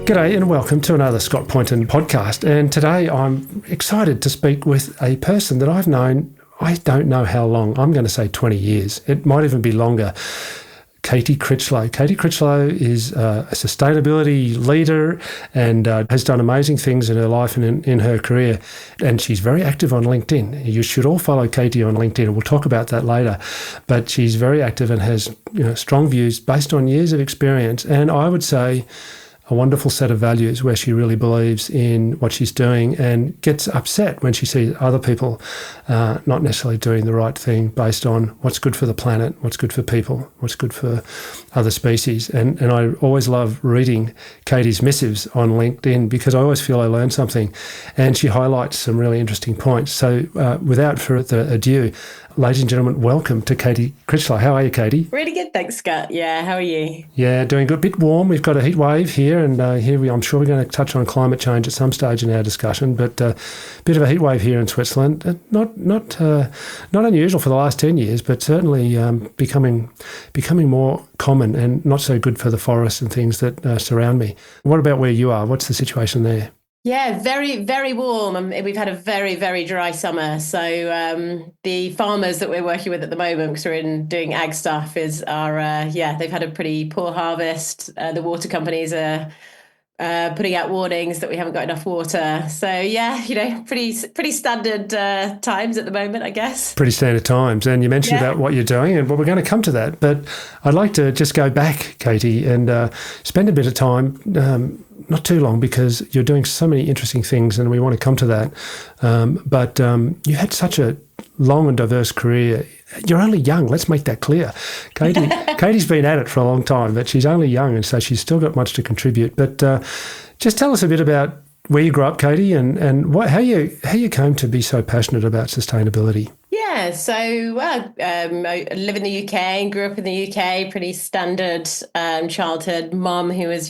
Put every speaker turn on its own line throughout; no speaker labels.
G'day and welcome to another Scott Poynton podcast. And today I'm excited to speak with a person that I've known, I don't know how long, I'm going to say 20 years. It might even be longer. Katie Crichlow. Katie Crichlow is a sustainability leader and has done amazing things in her life and in her career. And she's very active on LinkedIn. You should all follow Katie on LinkedIn. We'll talk about that later. But she's very active and has strong views based on years of experience. And I would say a wonderful set of values where she really believes in what she's doing and gets upset when she sees other people not necessarily doing the right thing based on what's good for the planet, what's good for people, what's good for other species. And I always love reading Katie's missives on LinkedIn because I always feel I learn something. And she highlights some really interesting points. So without further ado, ladies and gentlemen, welcome to Katie Crichlow. How are you, Katie?
Really good, thanks, Scott. Yeah, how are you?
Yeah, doing good. Bit warm. We've got a heat wave here, and I'm sure we're going to touch on climate change at some stage in our discussion. But bit of a heat wave here in Switzerland. Not unusual for the last 10 years, but certainly becoming more common and not so good for the forests and things that surround me. What about where you are? What's the situation there?
Yeah, very, very warm. We've had a very, very dry summer. So the farmers that we're working with at the moment, because we're doing ag stuff, they've had a pretty poor harvest. The water companies are putting out warnings that we haven't got enough water. So yeah, pretty standard times at the moment, I guess.
Pretty standard times. And you mentioned about what you're doing, and we're going to come to that. But I'd like to just go back, Katie, and spend a bit of time. Not too long, because you're doing so many interesting things and we want to come to that. But you had such a long and diverse career. You're only young, let's make that clear. Katie's been at it for a long time, but she's only young, and so she's still got much to contribute. But just tell us a bit about where you grew up, Katie, and how you came to be so passionate about sustainability.
Yeah, so I live in the UK and grew up in the UK, pretty standard childhood. Mum, who was,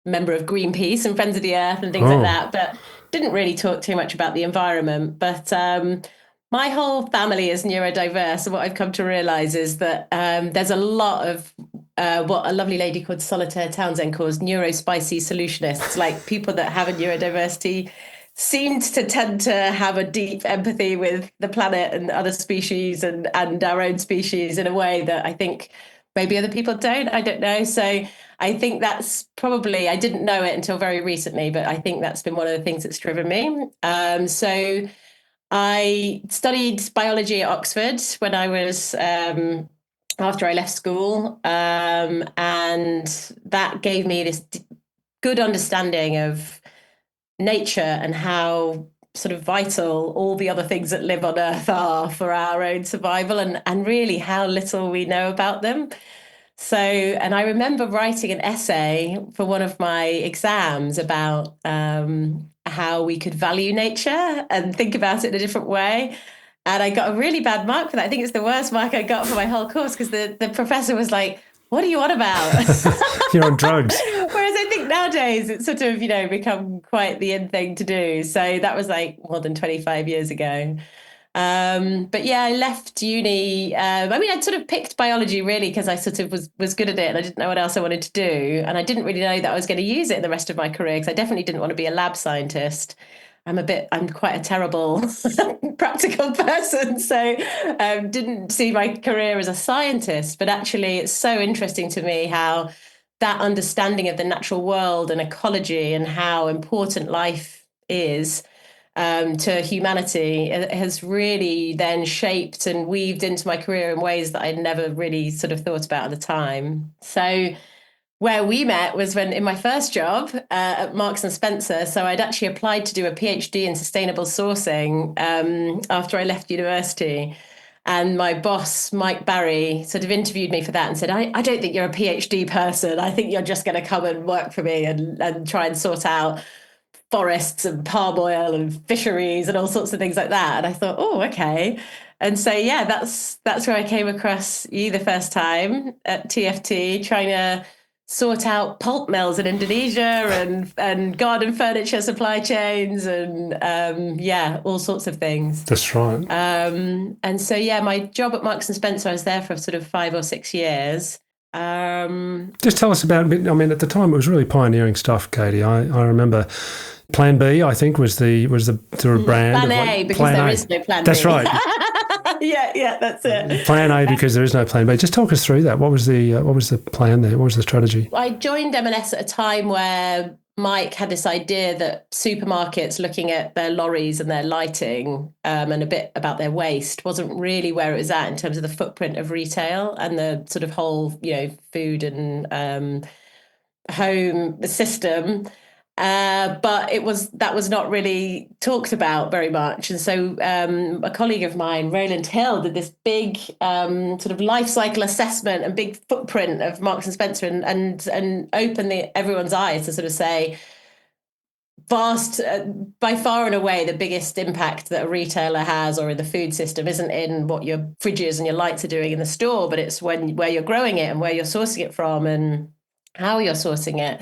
member of Greenpeace and Friends of the Earth and things like that, but didn't really talk too much about the environment. But my whole family is neurodiverse, and what I've come to realize is that there's a lot of what a lovely lady called Solitaire Townsend calls neurospicy solutionists, like people that have a neurodiversity seemed to tend to have a deep empathy with the planet and other species and our own species in a way that I think maybe other people don't. I don't know. So I think that's probably, I didn't know it until very recently, but I think that's been one of the things that's driven me. So I studied biology at Oxford when I was, after I left school. And that gave me this good understanding of nature and how sort of vital all the other things that live on Earth are for our own survival, and really how little we know about them. So, and I remember writing an essay for one of my exams about how we could value nature and think about it in a different way. And I got a really bad mark for that. I think it's the worst mark I got for my whole course, because the professor was like, "What are you on about?"
You're on drugs.
Whereas I think nowadays it's sort of, become quite the in thing to do. So that was like more than 25 years ago. But yeah, I left uni. I'd sort of picked biology really because I sort of was good at it and I didn't know what else I wanted to do. And I didn't really know that I was going to use it in the rest of my career, because I definitely didn't want to be a lab scientist. I'm quite a terrible practical person. So didn't see my career as a scientist, but actually it's so interesting to me how that understanding of the natural world and ecology and how important life is to humanity has really then shaped and weaved into my career in ways that I'd never really sort of thought about at the time. So where we met was when in my first job at Marks and Spencer. So I'd actually applied to do a PhD in sustainable sourcing after I left university. And my boss, Mike Barry, sort of interviewed me for that and said, I don't think you're a PhD person. I think you're just going to come and work for me and try and sort out forests and palm oil and fisheries and all sorts of things like that. And I thought, oh, okay. And so, yeah, that's where I came across you the first time at TFT, trying to sort out pulp mills in Indonesia and garden furniture supply chains and all sorts of things.
That's right.
And so, yeah, my job at Marks and Spencer, I was there for sort of 5 or 6 years.
Just tell us about, I mean, at the time it was really pioneering stuff, Katie. I remember Plan B, I think, was the sort of brand.
Plan A, because there is no Plan B.
That's right.
Yeah, that's it.
Plan A, because there is no Plan B. Just talk us through that. What was the plan there? What was the strategy?
I joined M&S at a time where Mike had this idea that supermarkets looking at their lorries and their lighting and a bit about their waste wasn't really where it was at in terms of the footprint of retail and the sort of whole, food and home system. But that was not really talked about very much. And so a colleague of mine, Roland Hill, did this big sort of life cycle assessment and big footprint of Marks and Spencer and opened everyone's eyes to sort of say, by far and away, the biggest impact that a retailer has or in the food system isn't in what your fridges and your lights are doing in the store, but it's where you're growing it and where you're sourcing it from and how you're sourcing it.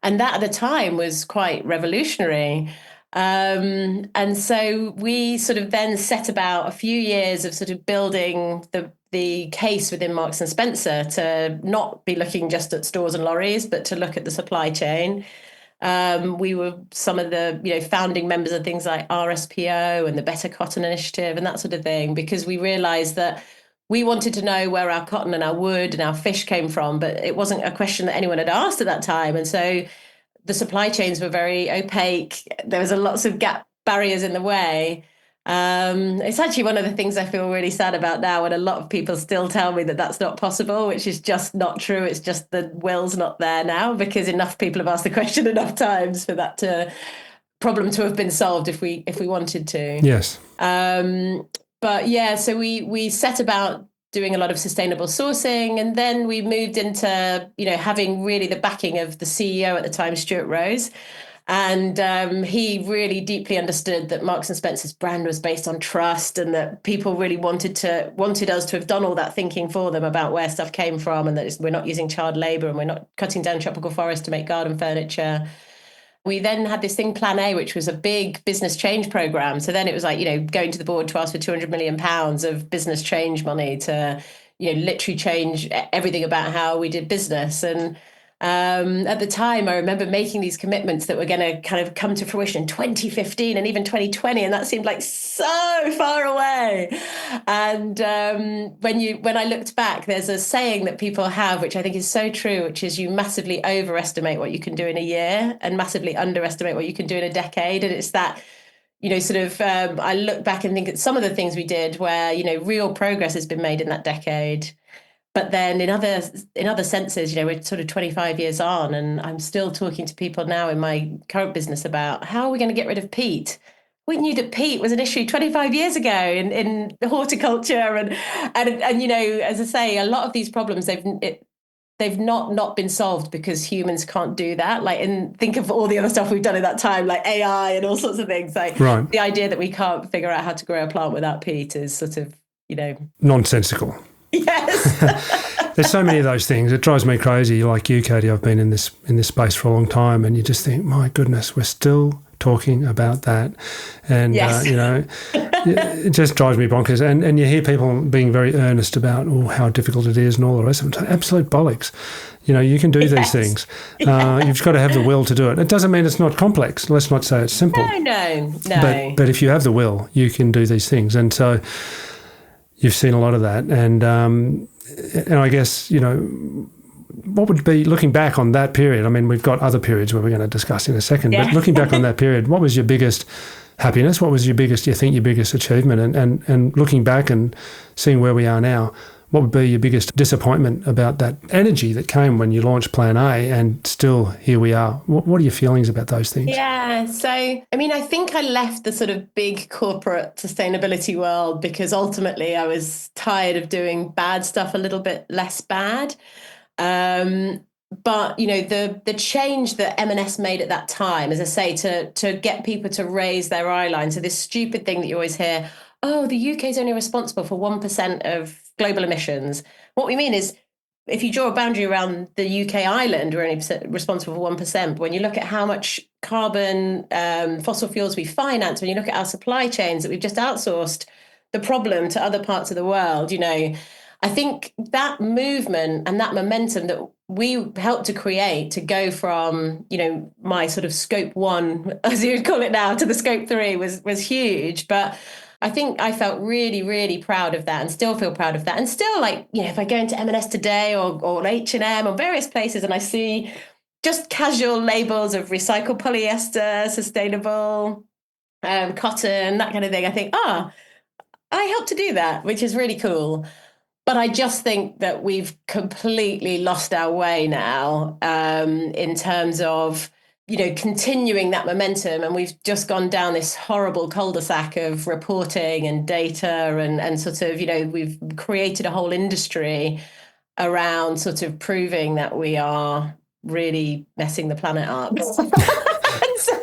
And that at the time was quite revolutionary. And so we sort of then set about a few years of sort of building the case within Marks and Spencer to not be looking just at stores and lorries, but to look at the supply chain. We were some of the founding members of things like RSPO and the Better Cotton Initiative and that sort of thing, because we realized that we wanted to know where our cotton and our wood and our fish came from, but it wasn't a question that anyone had asked at that time. And so the supply chains were very opaque. There was lots of barriers in the way. It's actually one of the things I feel really sad about now, when a lot of people still tell me that that's not possible, which is just not true. It's just the will's not there now, because enough people have asked the question enough times for that problem to have been solved if we wanted to.
Yes.
But yeah, so we set about doing a lot of sustainable sourcing, and then we moved into having really the backing of the CEO at the time, Stuart Rose. And he really deeply understood that Marks and Spencer's brand was based on trust, and that people really wanted us to have done all that thinking for them about where stuff came from, and that we're not using child labour and we're not cutting down tropical forest to make garden furniture. We then had this thing, Plan A, which was a big business change program. So then it was like, going to the board to ask for £200 million of business change money to, literally change everything about how we did business. And at the time, I remember making these commitments that were going to kind of come to fruition in 2015 and even 2020, and that seemed like so far away. And when I looked back, there's a saying that people have, which I think is so true, which is you massively overestimate what you can do in a year and massively underestimate what you can do in a decade. And it's that, I look back and think at some of the things we did where, real progress has been made in that decade. But then in other senses, we're sort of 25 years on, and I'm still talking to people now in my current business about how are we going to get rid of peat? We knew that peat was an issue 25 years ago in horticulture, and as I say, a lot of these problems they've not been solved because humans can't do that. And think of all the other stuff we've done in that time, like AI and all sorts of things.
Right.
The idea that we can't figure out how to grow a plant without peat is sort of
nonsensical.
Yes.
There's so many of those things. It drives me crazy. Like you, Katie, I've been in this space for a long time, and you just think, my goodness, we're still talking about that. And,
yes.
It just drives me bonkers. And you hear people being very earnest about, how difficult it is and all the rest of it. Absolute bollocks. You can do these things. You've got to have the will to do it. It doesn't mean it's not complex. Let's not say it's simple.
No.
But if you have the will, you can do these things. And so you've seen a lot of that. And I guess, what would be, looking back on that period, I mean, we've got other periods where we're going to discuss in a second, but looking back on that period, what was your biggest happiness? What was your biggest achievement? And looking back and seeing where we are now, what would be your biggest disappointment about that energy that came when you launched Plan A, and still here we are? What are your feelings about those things?
Yeah, so, I mean, I think I left the sort of big corporate sustainability world because ultimately I was tired of doing bad stuff a little bit less bad. But, the change that M&S made at that time, as I say, to get people to raise their eye line. So this stupid thing that you always hear, the UK is only responsible for 1% of global emissions. What we mean is, if you draw a boundary around the UK island, we're only responsible for 1%. But when you look at how much carbon, fossil fuels we finance, when you look at our supply chains that we've just outsourced the problem to other parts of the world, I think that movement and that momentum that we helped to create, to go from, my sort of scope 1, as you would call it now, to the scope 3, was huge. But I think I felt really, really proud of that, and still feel proud of that. And still, like, if I go into M&S today, or H&M, or various places, and I see just casual labels of recycled polyester, sustainable, cotton, that kind of thing, I think, I helped to do that, which is really cool. But I just think that we've completely lost our way now, in terms of, continuing that momentum. And we've just gone down this horrible cul-de-sac of reporting and data, and sort of, we've created a whole industry around sort of proving that we are really messing the planet up. And so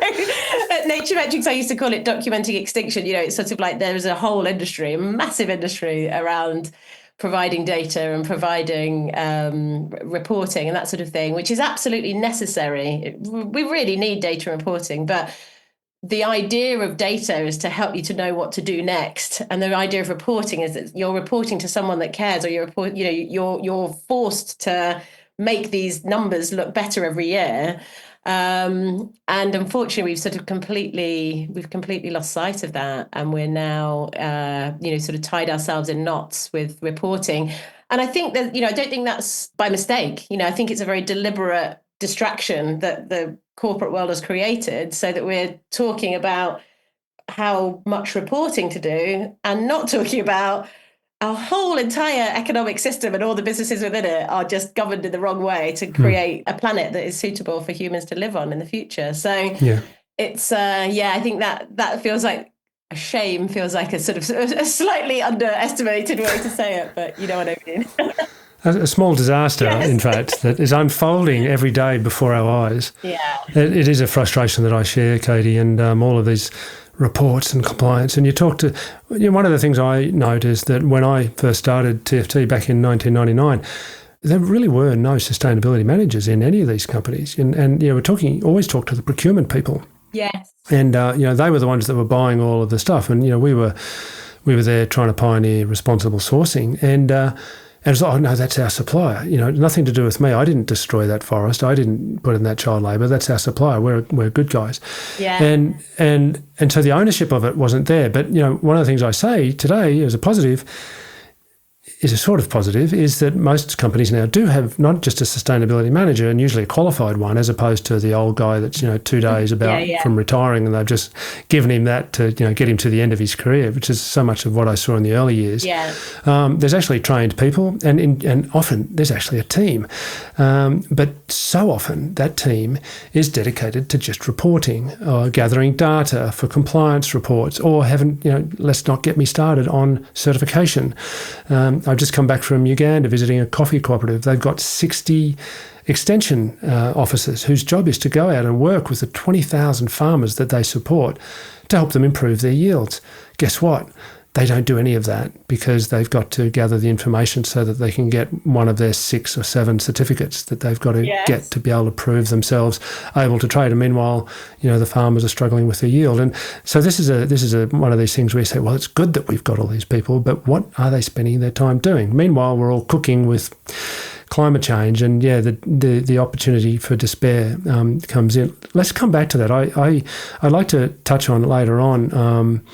at Nature Metrics, I used to call it documenting extinction. It's sort of like there's a whole industry, a massive industry around providing data and providing reporting and that sort of thing, which is absolutely necessary. We really need data and reporting, but the idea of data is to help you to know what to do next, and the idea of reporting is that you're reporting to someone that cares, or you're forced to make these numbers look better every year. And unfortunately, we've completely lost sight of that, and we're now, sort of tied ourselves in knots with reporting. And I think that, I don't think that's by mistake. I think it's a very deliberate distraction that the corporate world has created, so that we're talking about how much reporting to do, and not talking about our whole entire economic system and all the businesses within it are just governed in the wrong way to create a planet that is suitable for humans to live on in the future. So it's, I think that feels like a shame, feels like a sort of a slightly underestimated way to say it, but you know what I mean.
A small disaster, in fact, that is unfolding every day before our eyes.
Yeah.
It is a frustration that I share, Katie, and all of these reports and compliance. And you talk to, one of the things I note is that when I first started TFT back in 1999, there really were no sustainability managers in any of these companies. And we always talk to the procurement people.
Yes.
And, they were the ones that were buying all of the stuff. And, we were there trying to pioneer responsible sourcing. And it's like, oh, no, that's our supplier. Nothing to do with me. I didn't destroy that forest. I didn't put in that child labour. That's our supplier. We're good guys.
Yeah.
And so the ownership of it wasn't there. But, one of the things I say today as a positive is a sort of positive, is that most companies now do have not just a sustainability manager, and usually a qualified one, as opposed to the old guy that's 2 days from retiring, and they've just given him that to get him to the end of his career, which is so much of what I saw in the early years.
Yeah.
There's actually trained people, and often there's actually a team, but so often that team is dedicated to just reporting or gathering data for compliance reports, or let's not get me started on certification. I've just come back from Uganda visiting a coffee cooperative. They've got 60 extension officers whose job is to go out and work with the 20,000 farmers that they support to help them improve their yields. Guess what? They don't do any of that, because they've got to gather the information so that they can get one of their 6 or 7 certificates that they've got to get to be able to prove themselves able to trade. And meanwhile, the farmers are struggling with their yield. And so this is one of these things where you say, well, it's good that we've got all these people, but what are they spending their time doing? Meanwhile, we're all cooking with climate change, and the opportunity for despair comes in. Let's come back to that. I'd like to touch on later on,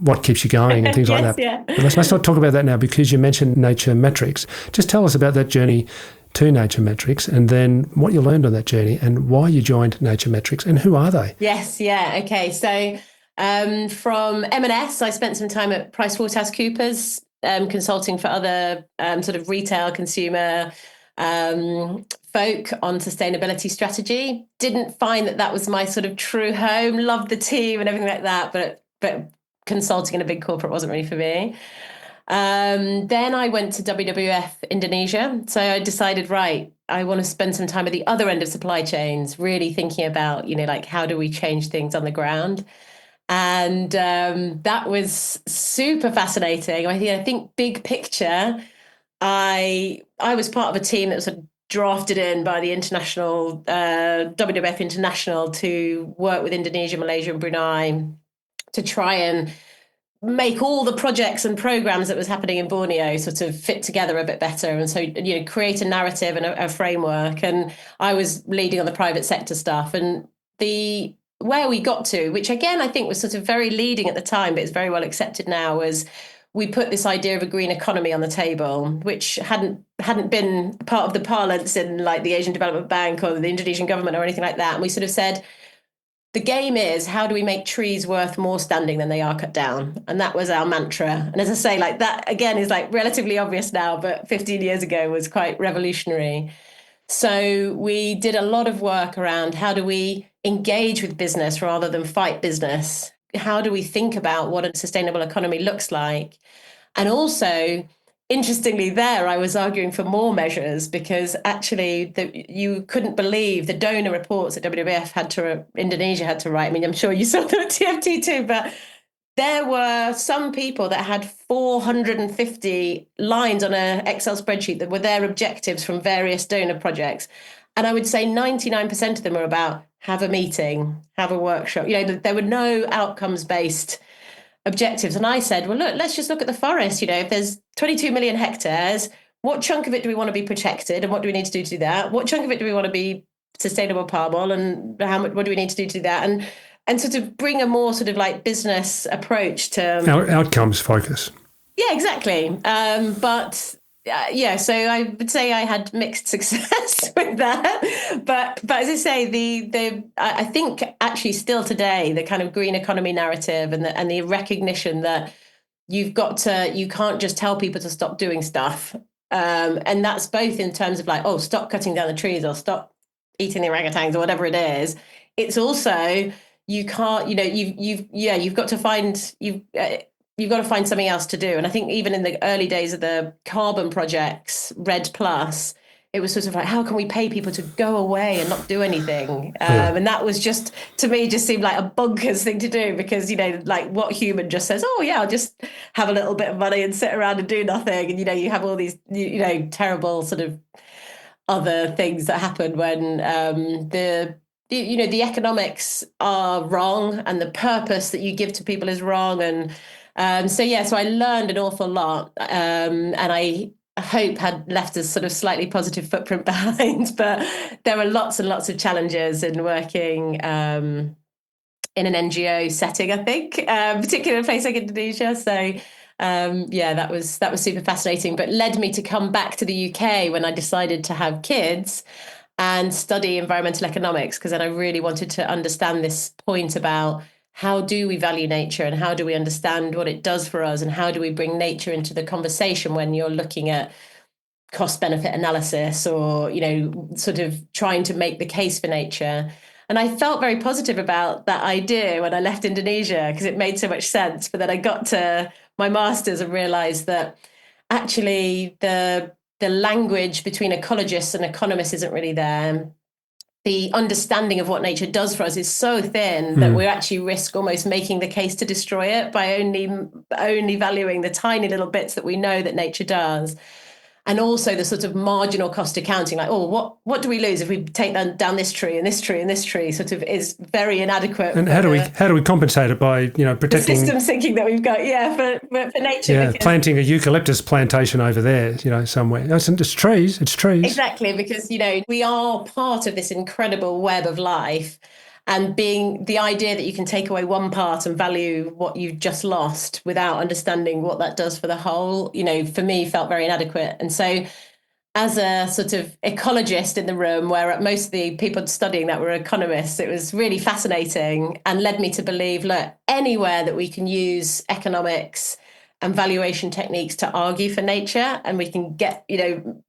what keeps you going and things like that. Yeah. But let's not talk about that now, because you mentioned Nature Metrics. Just tell us about that journey to Nature Metrics, and then what you learned on that journey, and why you joined Nature Metrics, and who are they?
Yes, yeah, okay. So from M&S, I spent some time at PricewaterhouseCoopers, consulting for other sort of retail consumer folk on sustainability strategy. Didn't find that was my sort of true home. Loved the team and everything like that, but consulting in a big corporate wasn't really for me. Then I went to WWF Indonesia. So I decided, right, I want to spend some time at the other end of supply chains, really thinking about, how do we change things on the ground? And that was super fascinating. I think big picture, I was part of a team that was sort of drafted in by the international WWF International to work with Indonesia, Malaysia, and Brunei to try and make all the projects and programs that was happening in Borneo sort of fit together a bit better. And so, create a narrative and a framework. And I was leading on the private sector stuff. And where we got to, which again, I think was sort of very leading at the time, but it's very well accepted now, was we put this idea of a green economy on the table, which hadn't been part of the parlance in like the Asian Development Bank or the Indonesian government or anything like that. And we sort of said, the game is, how do we make trees worth more standing than they are cut down? And that was our mantra. And as I say, like that again is like relatively obvious now, but 15 years ago was quite revolutionary. So we did a lot of work around how do we engage with business rather than fight business? How do we think about what a sustainable economy looks like? And also, interestingly, there I was arguing for more measures because actually you couldn't believe the donor reports that Indonesia had to write. I mean, I'm sure you saw them at TFT too, but there were some people that had 450 lines on an Excel spreadsheet that were their objectives from various donor projects. And I would say 99% of them were about have a meeting, have a workshop. There were no outcomes based objectives. And I said, well, look, let's just look at the forest. If there's 22 million hectares, what chunk of it do we want to be protected? And what do we need to do that? What chunk of it do we want to be sustainable palm oil? And what do we need to do that? And sort of bring a more sort of like business approach to
outcomes focus.
Yeah, exactly. So I would say I had mixed success with that. But as I say, I think actually still today the kind of green economy narrative and the recognition that you can't just tell people to stop doing stuff, and that's both in terms of like, oh, stop cutting down the trees or stop eating the orangutans or whatever it is. It's also you can't, you've got to find you've got to find something else to do. And I think even in the early days of the carbon projects, RED Plus, it was sort of like, how can we pay people to go away and not do anything? And that was just, to me, just seemed like a bonkers thing to do because, like what human just says, oh yeah, I'll just have a little bit of money and sit around and do nothing. And, you have all these, terrible sort of other things that happen when the economics are wrong and the purpose that you give to people is wrong. And so I learned an awful lot, and I hope had left a sort of slightly positive footprint behind. But there were lots and lots of challenges in working in an NGO setting, I think, particularly in a place like Indonesia. So that was super fascinating, but led me to come back to the UK when I decided to have kids and study environmental economics, because then I really wanted to understand this point about how do we value nature and how do we understand what it does for us and how do we bring nature into the conversation when you're looking at cost benefit analysis or, sort of trying to make the case for nature. And I felt very positive about that idea when I left Indonesia because it made so much sense. But then I got to my master's and realized that actually the language between ecologists and economists isn't really there. The understanding of what nature does for us is so thin that we actually risk almost making the case to destroy it by only valuing the tiny little bits that we know that nature does. And also the sort of marginal cost accounting, like, oh, what do we lose if we take down this tree and this tree and this tree, sort of is very inadequate.
And how do we compensate it by protecting
the system thinking that we've got for nature?
Yeah, planting a eucalyptus plantation over there, somewhere. It's trees.
Exactly, because we are part of this incredible web of life. And being the idea that you can take away one part and value what you've just lost without understanding what that does for the whole, for me felt very inadequate. And so as a sort of ecologist in the room where most of the people studying that were economists, it was really fascinating and led me to believe, look, anywhere that we can use economics and valuation techniques to argue for nature and we can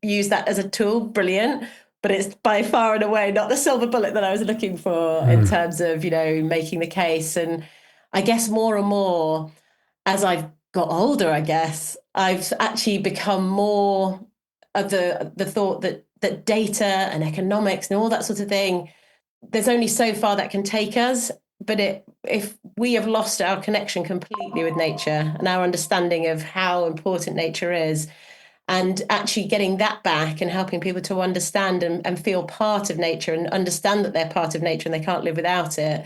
use that as a tool, brilliant. But it's by far and away not the silver bullet that I was looking for in terms of, making the case. And I guess more and more as I've got older, I've actually become more of the thought that data and economics and all that sort of thing, there's only so far that can take us. But if we have lost our connection completely with nature and our understanding of how important nature is, and actually getting that back and helping people to understand and feel part of nature and understand that they're part of nature and they can't live without it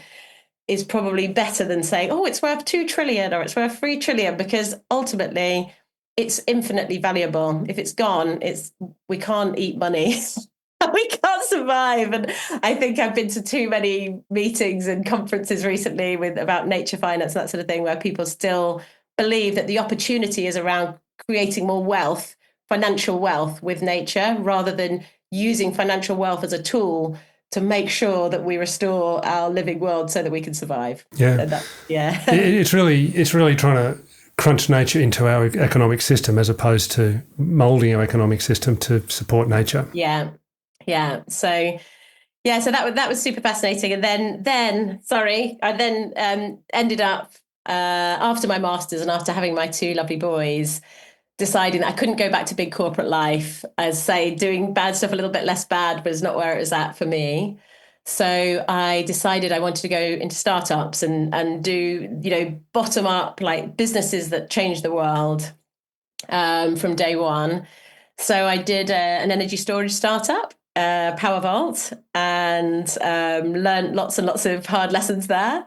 is probably better than saying, oh, it's worth 2 trillion or it's worth 3 trillion, because ultimately it's infinitely valuable. If it's gone, we can't eat money. We can't survive. And I think I've been to too many meetings and conferences recently about nature finance and that sort of thing, where people still believe that the opportunity is around creating more wealth, financial wealth with nature, rather than using financial wealth as a tool to make sure that we restore our living world so that we can survive.
Yeah.
Yeah.
It's really trying to crunch nature into our economic system as opposed to moulding our economic system to support nature.
Yeah. Yeah. So that was super fascinating. And then I ended up after my master's and after having my 2 lovely boys, deciding that I couldn't go back to big corporate life. As say, doing bad stuff a little bit less bad was not where it was at for me. So I decided I wanted to go into startups and do, bottom up, like businesses that change the world from day one. So I did an energy storage startup, Power Vault, and learned lots and lots of hard lessons there.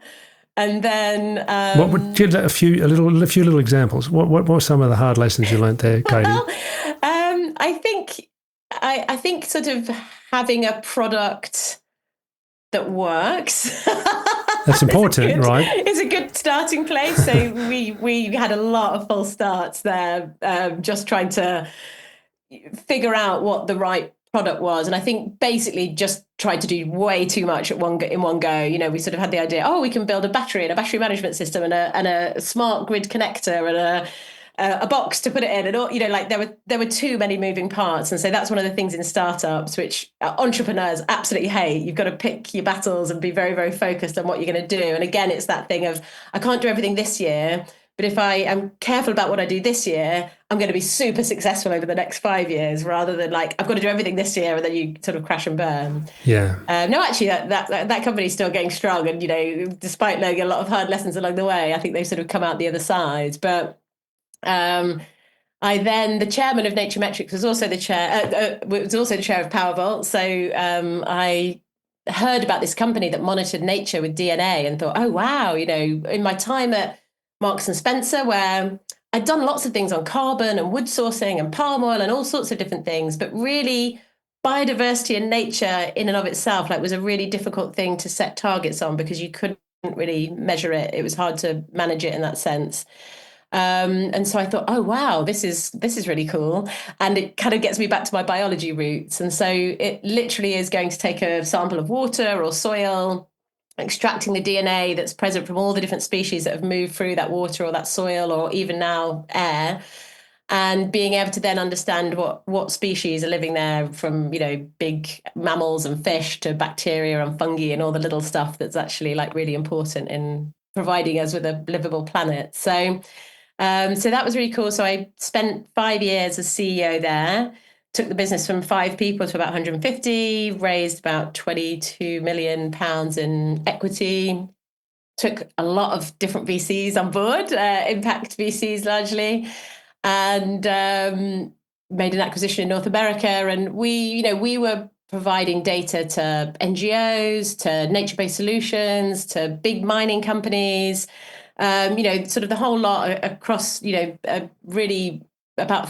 And then
what would give a few little examples? What were some of the hard lessons you learnt there, Katie?
Well, I think sort of having a product that works.
That's important, right?
It's a good starting place. So we had a lot of false starts there, just trying to figure out what the right product was. And I think basically just tried to do way too much in one go. We sort of had the idea, we can build a battery and a battery management system and a smart grid connector and a box to put it in, and all, there were too many moving parts. And so that's one of the things in startups which entrepreneurs absolutely hate. You've got to pick your battles and be very, very focused on what you're going to do. And again, it's that thing of, I can't do everything this year, but if I am careful about what I do this year, I'm going to be super successful over the next 5 years, rather than like, I've got to do everything this year and then you sort of crash and burn.
Yeah.
No, actually, that company is still getting strong. And, despite learning a lot of hard lessons along the way, I think they've sort of come out the other side. But the chairman of Nature Metrics was also the chair of Power Vault. So I heard about this company that monitored nature with DNA and thought, oh, wow, in my time at Marks and Spencer, where I'd done lots of things on carbon and wood sourcing and palm oil and all sorts of different things, but really biodiversity and nature in and of itself was a really difficult thing to set targets on, because you couldn't really measure it. It was hard to manage it in that sense. And so I thought, oh, wow, this is really cool. And it kind of gets me back to my biology roots. And so it literally is going to take a sample of water or soil, extracting the DNA that's present from all the different species that have moved through that water or that soil, or even now air, and being able to then understand what species are living there, from big mammals and fish to bacteria and fungi and all the little stuff that's actually really important in providing us with a livable planet. So that was really cool. So I spent 5 years as CEO there, took the business from 5 people to about 150, raised about £22 million in equity, took a lot of different VCs on board, impact VCs largely, and made an acquisition in North America. And we were providing data to NGOs, to nature-based solutions, to big mining companies, sort of the whole lot across, really about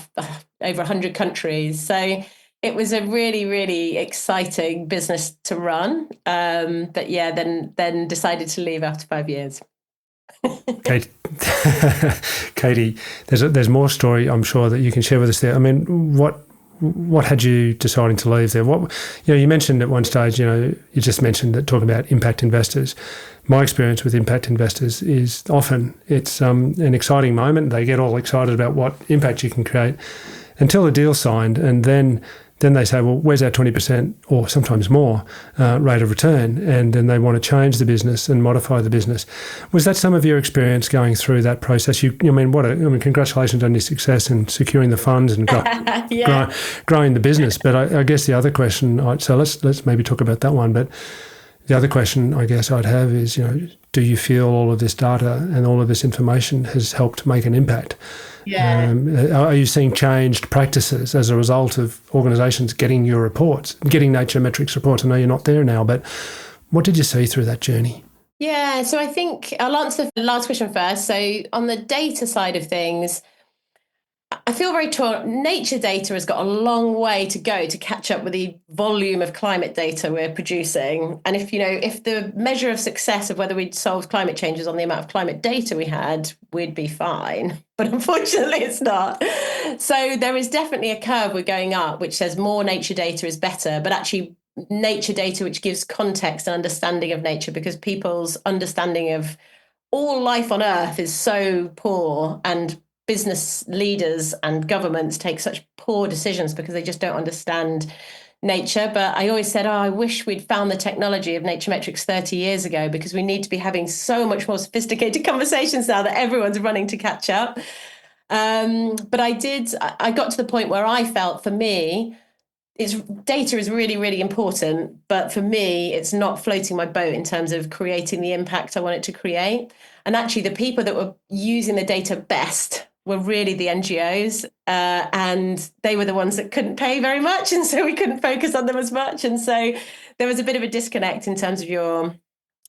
over 100 countries. So it was a really, really exciting business to run. But yeah, then decided to leave after 5 years.
Katie, there's more story, I'm sure, that you can share with us there. I mean, what had you deciding to leave there? You mentioned at one stage, you just mentioned that talking about impact investors. My experience with impact investors is often it's an exciting moment. They get all excited about what impact you can create until the deal's signed, and then they say, well, where's our 20% or sometimes more rate of return? And then they want to change the business and modify the business. Was that some of your experience going through that process? Congratulations on your success in securing the funds and growing the business. But I guess the other question, so let's maybe talk about that one. But the other question I guess I'd have is, do you feel all of this data and all of this information has helped make an impact?
Yeah.
Are you seeing changed practices as a result of organisations getting your reports, getting Nature Metrics reports? I know you're not there now, but what did you see through that journey?
Yeah, so I think I'll answer the last question first. So on the data side of things, I feel very torn. Nature data has got a long way to go to catch up with the volume of climate data we're producing. And if the measure of success of whether we'd solved climate change is on the amount of climate data we had, we'd be fine. But unfortunately, it's not. So there is definitely a curve we're going up, which says more nature data is better, but actually nature data which gives context and understanding of nature, because people's understanding of all life on Earth is so poor, and business leaders and governments take such poor decisions because they just don't understand nature. But I always said, oh, I wish we'd found the technology of nature metrics 30 years ago, because we need to be having so much more sophisticated conversations now that everyone's running to catch up. But I got to the point where I felt, for me, data is really, really important, but for me, it's not floating my boat in terms of creating the impact I want it to create. And actually, the people that were using the data best were really the NGOs, and they were the ones that couldn't pay very much, and so we couldn't focus on them as much. And so there was a bit of a disconnect in terms of your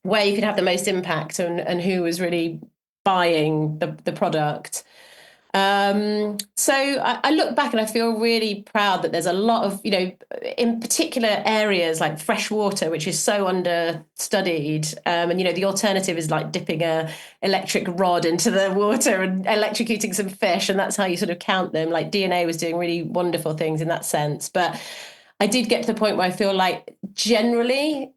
where you could have the most impact, and who was really buying the product. So I look back and I feel really proud that there's a lot of, in particular areas like fresh water, which is so understudied. And, the alternative is like dipping a electric rod into the water and electrocuting some fish. And that's how you sort of count them. Like DNA was doing really wonderful things in that sense. But I did get to the point where I feel like generally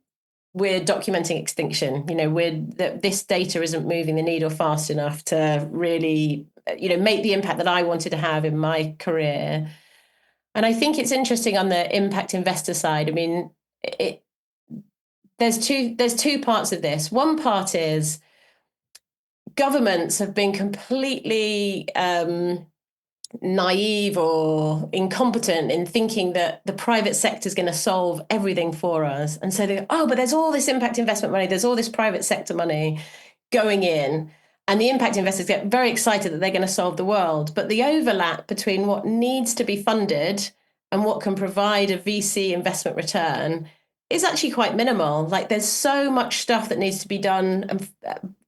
we're documenting extinction. This data isn't moving the needle fast enough to really, make the impact that I wanted to have in my career. And I think it's interesting on the impact investor side. I mean, there's two parts of this. One part is governments have been completely naive or incompetent in thinking that the private sector is going to solve everything for us. And so they go, oh, but there's all this impact investment money, there's all this private sector money going in. And the impact investors get very excited that they're going to solve the world. But the overlap between what needs to be funded and what can provide a VC investment return is actually quite minimal. Like there's so much stuff that needs to be done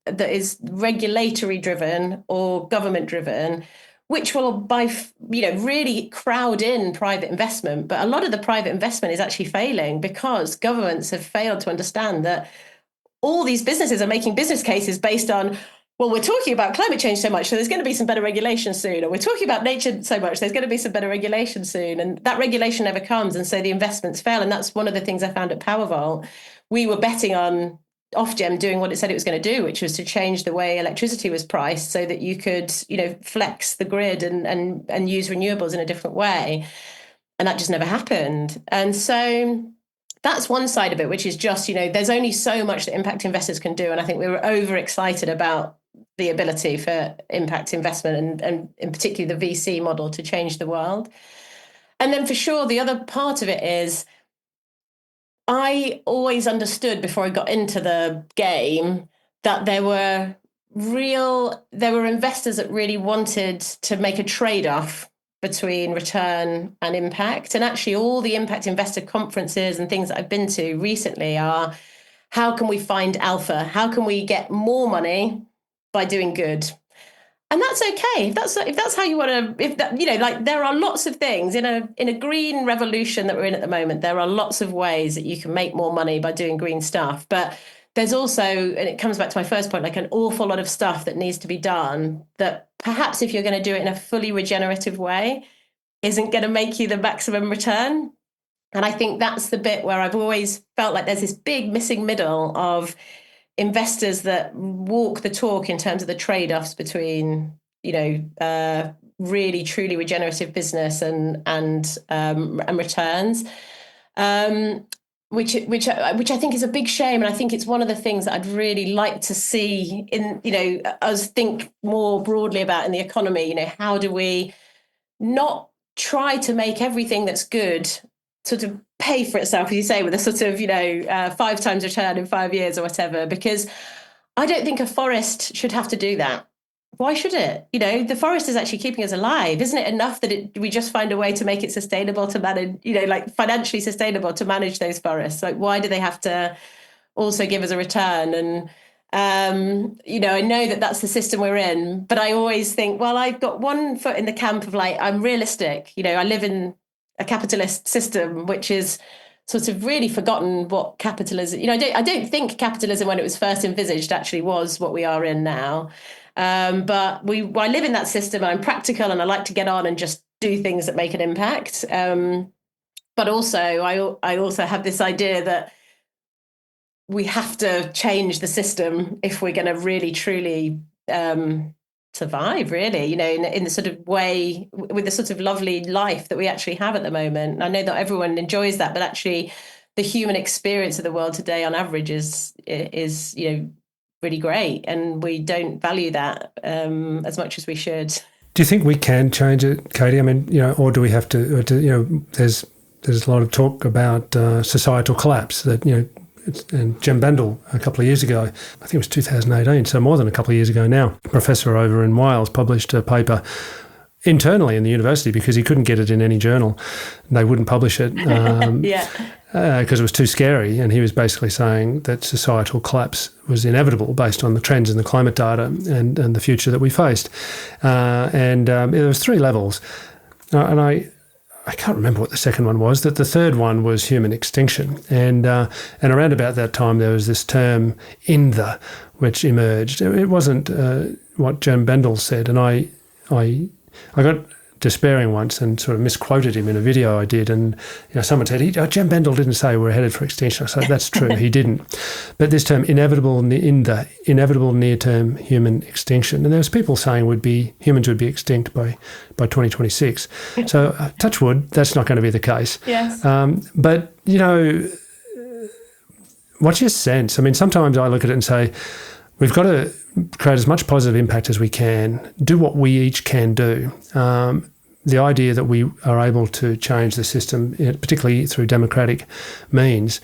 that is regulatory driven or government driven, which will really crowd in private investment. But a lot of the private investment is actually failing because governments have failed to understand that all these businesses are making business cases based on, well, we're talking about climate change so much, so there's going to be some better regulation soon. Or we're talking about nature so much, there's going to be some better regulation soon. And that regulation never comes. And so the investments fail. And that's one of the things I found at Powervault. We were betting on Ofgem doing what it said it was going to do, which was to change the way electricity was priced so that you could, flex the grid and use renewables in a different way. And that just never happened. And so that's one side of it, which is just, there's only so much that impact investors can do. And I think we were overexcited about the ability for impact investment and in particular the VC model to change the world. And then for sure, the other part of it is I always understood before I got into the game that there were investors that really wanted to make a trade-off between return and impact. And actually all the impact investor conferences and things that I've been to recently are, how can we find alpha? How can we get more money by doing good? And that's okay. If that's how you want to, there are lots of things in a green revolution that we're in at the moment. There are lots of ways that you can make more money by doing green stuff. But there's also, and it comes back to my first point, like an awful lot of stuff that needs to be done that perhaps if you're going to do it in a fully regenerative way, isn't going to make you the maximum return. And I think that's the bit where I've always felt like there's this big missing middle of investors that walk the talk in terms of the trade-offs between, really truly regenerative business and returns, which I think is a big shame. And I think it's one of the things that I'd really like to see in, us think more broadly about in the economy. How do we not try to make everything that's good sort of pay for itself, as you say, with a sort of, 5 times return in 5 years or whatever, because I don't think a forest should have to do that. Why should it? The forest is actually keeping us alive. Isn't it enough that we just find a way to make it sustainable to manage, like financially sustainable to manage those forests? Like, why do they have to also give us a return? I know that that's the system we're in, but I always think, well, I've got one foot in the camp of like, I'm realistic. I live in a capitalist system, which is sort of really forgotten what capitalism, I don't think capitalism when it was first envisaged actually was what we are in now. But I live in that system. I'm practical and I like to get on and just do things that make an impact. But also, I also have this idea that we have to change the system if we're going to really truly survive, really, in the sort of way, with the sort of lovely life that we actually have at the moment. I know that everyone enjoys that, but actually the human experience of the world today on average is really great, and we don't value that as much as we should.
Do you think we can change it, Katie? I mean, or do we have to, there's a lot of talk about societal collapse that, and Jem Bendel a couple of years ago, I think it was 2018, so more than a couple of years ago now, a professor over in Wales published a paper internally in the university because he couldn't get it in any journal. They wouldn't publish it because it was too scary. And he was basically saying that societal collapse was inevitable based on the trends in the climate data and the future that we faced. There was 3 levels. And I can't remember what the second one was. That the third one was human extinction, and around about that time there was this term "INTHE" which emerged. It wasn't what Jem Bendel said, and I got despairing once and sort of misquoted him in a video I did, and someone said, Jem Bendel didn't say we're headed for extinction. I said, that's true, he didn't. But this term, inevitable near-term human extinction, and there was people saying humans would be extinct by 2026. So touch wood, that's not going to be the case.
Yes.
But, what's your sense? I mean, sometimes I look at it and say, we've got to create as much positive impact as we can, do what we each can do. The idea that we are able to change the system, particularly through democratic means,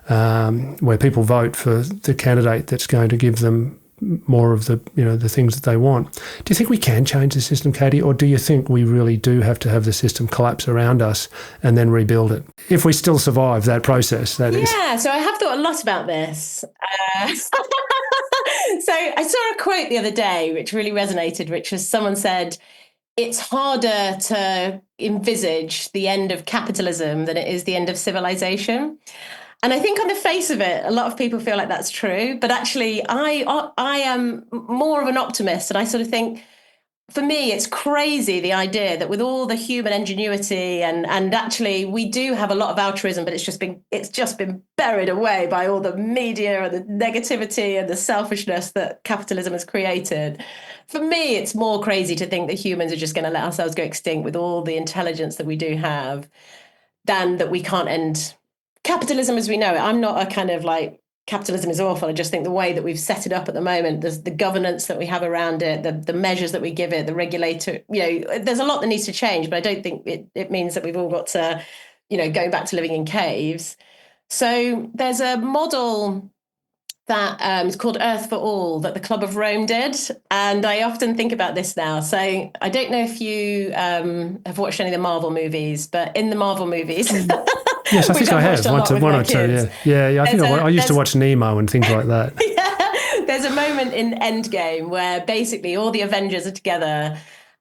where people vote for the candidate that's going to give them more of the things that they want. Do you think we can change the system, Katie, or do you think we really do have to have the system collapse around us and then rebuild it? If we still survive that process, that is.
Yeah, so I have thought a lot about this. So I saw a quote the other day which really resonated, which was someone said, it's harder to envisage the end of capitalism than it is the end of civilization. And I think on the face of it, a lot of people feel like that's true. But actually, I am more of an optimist. And I sort of think, for me, it's crazy, the idea that with all the human ingenuity and actually we do have a lot of altruism, but it's just been buried away by all the media and the negativity and the selfishness that capitalism has created. For me, it's more crazy to think that humans are just going to let ourselves go extinct with all the intelligence that we do have, than that we can't end capitalism as we know it. I'm not a kind of like, capitalism is awful. I just think the way that we've set it up at the moment, there's the governance that we have around it, the measures that we give it, the regulator, there's a lot that needs to change, but I don't think it means that we've all got to, go back to living in caves. So there's a model that is called Earth for All that the Club of Rome did. And I often think about this now. So I don't know if you have watched any of the Marvel movies, but in the Marvel movies...
Yes, I think I have. One or two, yeah. I used to watch Nemo and things like that.
Yeah, there's a moment in Endgame where basically all the Avengers are together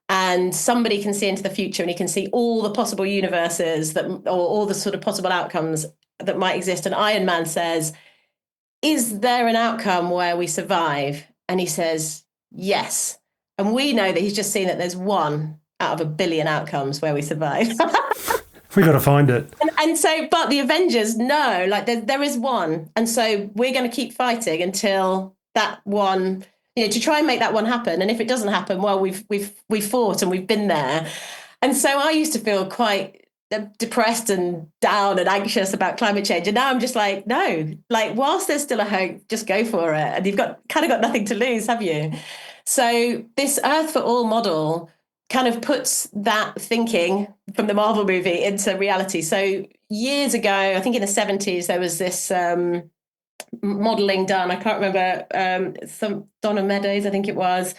and somebody can see into the future and he can see all the possible universes or all the sort of possible outcomes that might exist. And Iron Man says, is there an outcome where we survive? And he says, yes. And we know that he's just seen that there's one out of a billion outcomes where we survive.
We got to find it.
And so, but the Avengers know, like there is one. And so we're going to keep fighting until that one, to try and make that one happen. And if it doesn't happen, well, we've fought and we've been there. And so I used to feel quite depressed and down and anxious about climate change. And now I'm just like, no, like whilst there's still a hope, just go for it. And you've got nothing to lose, have you? So this Earth for All model kind of puts that thinking from the Marvel movie into reality. So years ago, I think in the 70s, there was this modelling done. I can't remember, some Donna Meadows, I think it was,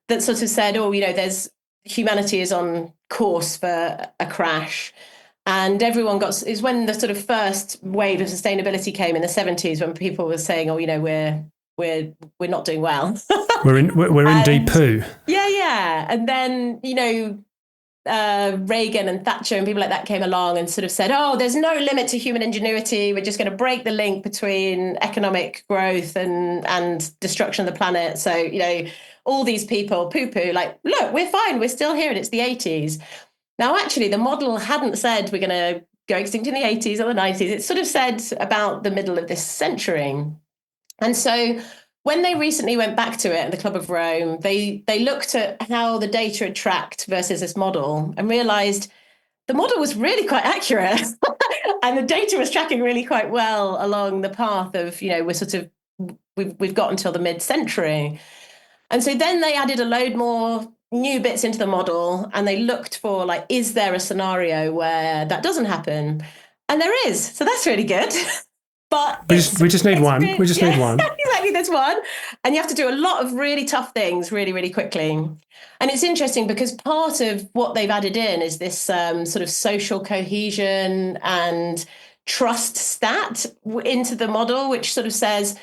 that sort of said, there's humanity is on course for a crash. And everyone is when the sort of first wave of sustainability came in the 70s, when people were saying, we're we're not doing well.
We're in deep poo.
Yeah. And then, Reagan and Thatcher and people like that came along and sort of said, oh, there's no limit to human ingenuity. We're just going to break the link between economic growth and destruction of the planet. So, all these people poo-poo, like, look, we're fine. We're still here and it's the 80s. Now, actually, the model hadn't said we're going to go extinct in the 80s or the 90s. It sort of said about the middle of this century. And so when they recently went back to it at the Club of Rome, they looked at how the data had tracked versus this model and realized the model was really quite accurate. And the data was tracking really quite well along the path of, we've got until the mid-century. And so then they added a load more new bits into the model and they looked for, like, is there a scenario where that doesn't happen? And there is. So that's really good. But
we just need one. We just need one.
Exactly, there's one. And you have to do a lot of really tough things really, really quickly. And it's interesting because part of what they've added in is this sort of social cohesion and trust stat into the model, which sort of says,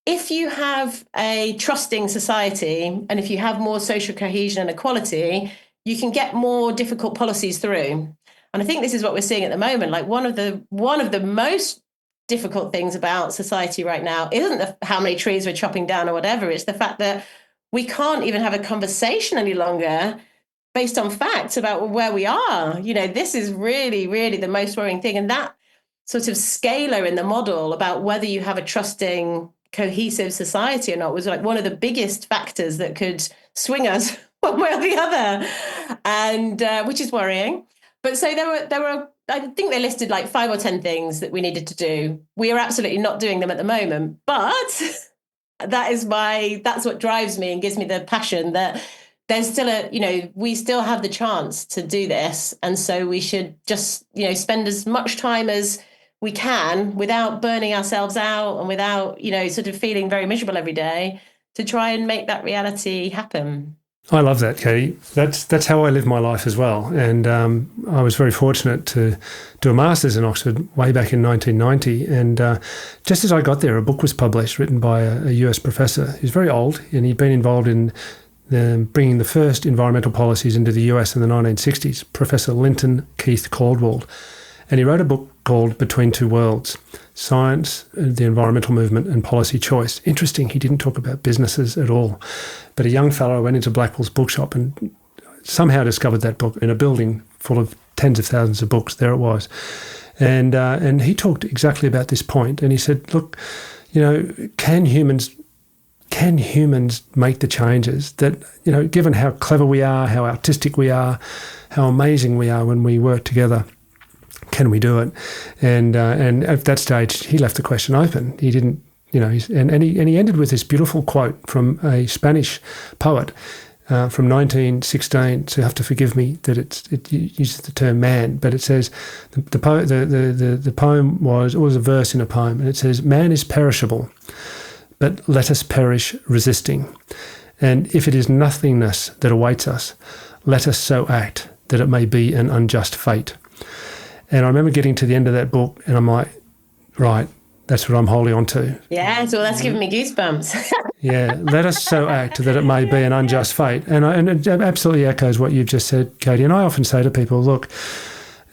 if you have a trusting society and if you have more social cohesion and equality, you can get more difficult policies through. And I think this is what we're seeing at the moment. Like one of the most difficult things about society right now isn't how many trees we're chopping down or whatever. It's the fact that we can't even have a conversation any longer based on facts about where we are. This is really, really the most worrying thing. And that sort of scalar in the model about whether you have a trusting, cohesive society or not was like one of the biggest factors that could swing us one way or the other, and which is worrying. But so there were I think they listed like 5 or 10 things that we needed to do. We are absolutely not doing them at the moment, but that's what drives me and gives me the passion that there's still we still have the chance to do this, and so we should just spend as much time as we can without burning ourselves out and without, sort of feeling very miserable every day to try and make that reality happen.
I love that, Katie. That's how I live my life as well. And I was very fortunate to do a master's in Oxford way back in 1990. And just as I got there, a book was published written by a US professor. He's very old and he'd been involved in bringing the first environmental policies into the US in the 1960s, Professor Linton Keith Caldwell. And he wrote a book called Between Two Worlds, Science, the Environmental Movement and Policy Choice. Interesting, he didn't talk about businesses at all. But a young fellow went into Blackwell's bookshop and somehow discovered that book in a building full of tens of thousands of books. There it was. And he talked exactly about this point. And he said, look, can humans make the changes that, given how clever we are, how artistic we are, how amazing we are when we work together, can we do it? And at that stage, he left the question open. He didn't, and he ended with this beautiful quote from a Spanish poet from 1916. So you have to forgive me that it uses the term man, but it says the poem was a verse in a poem, and it says, "Man is perishable, but let us perish resisting. And if it is nothingness that awaits us, let us so act that it may be an unjust fate." And I remember getting to the end of that book and I'm like, right, that's what I'm holding on to.
Yeah, so that's giving me goosebumps.
Yeah, let us so act that it may be an unjust fate. And it absolutely echoes what you've just said, Katie. And I often say to people, look,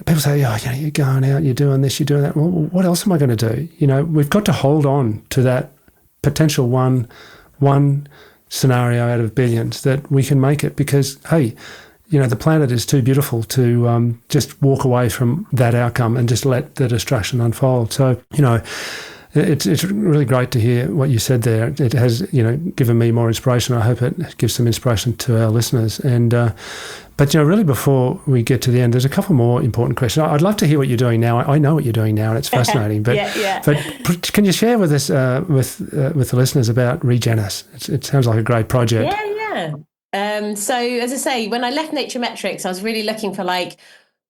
people say, oh, you're going out, you're doing this, you're doing that. Well, what else am I going to do? We've got to hold on to that potential one scenario out of billions that we can make it because, hey, the planet is too beautiful to just walk away from that outcome and just let the destruction unfold. So, it's really great to hear what you said there. It has, given me more inspiration. I hope it gives some inspiration to our listeners. And but really, before we get to the end, there's a couple more important questions. I'd love to hear what you're doing now. I know what you're doing now, and it's fascinating. But but can you share with us with the listeners about Regenis? It sounds like a great project.
Yeah. So as I say, when I left Naturemetrics, I was really looking for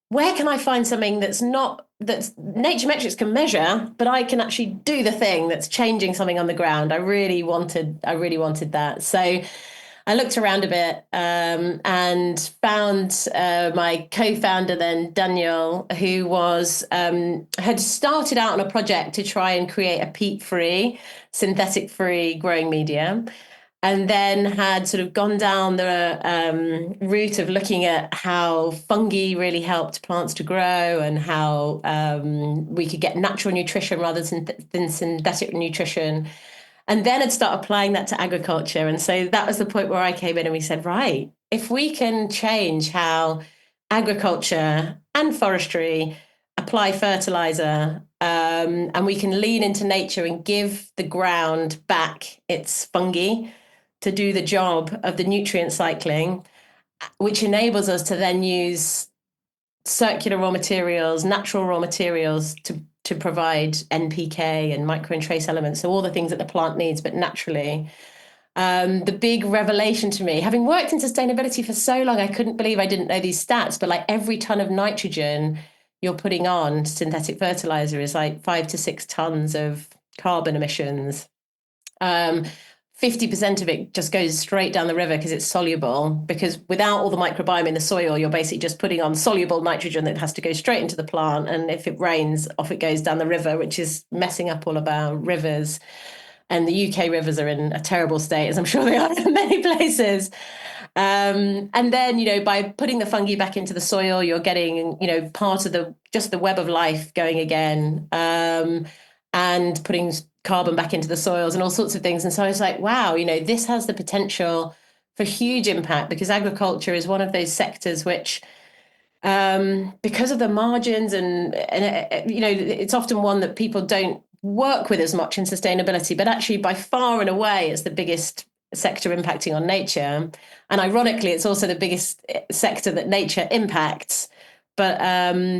where can I find something that's Naturemetrics can measure, but I can actually do the thing that's changing something on the ground. I really wanted that. So I looked around a bit and found my co-founder then, Daniel, who had started out on a project to try and create a peat-free, synthetic-free growing medium, and then had sort of gone down the route of looking at how fungi really helped plants to grow and how we could get natural nutrition rather than synthetic nutrition. And then I'd start applying that to agriculture. And so that was the point where I came in and we said, right, if we can change how agriculture and forestry apply fertilizer, and we can lean into nature and give the ground back its fungi to do the job of the nutrient cycling, which enables us to then use circular raw materials, natural raw materials to provide NPK and micro and trace elements, so all the things that the plant needs, but naturally. The big revelation to me, having worked in sustainability for so long, I couldn't believe I didn't know these stats, but like every ton of nitrogen you're putting on synthetic fertilizer is like 5 to 6 tons of carbon emissions. 50% of it just goes straight down the river because it's soluble, because without all the microbiome in the soil, you're basically just putting on soluble nitrogen that has to go straight into the plant. And if it rains, off it goes down the river, which is messing up all of our rivers. And the UK rivers are in a terrible state, as I'm sure they are in many places. And then, by putting the fungi back into the soil, you're getting, part of the web of life going again, and putting carbon back into the soils and all sorts of things. And so I was like, wow, this has the potential for huge impact, because agriculture is one of those sectors which, because of the margins and it's often one that people don't work with as much in sustainability, but actually by far and away it's the biggest sector impacting on nature. And ironically, it's also the biggest sector that nature impacts. But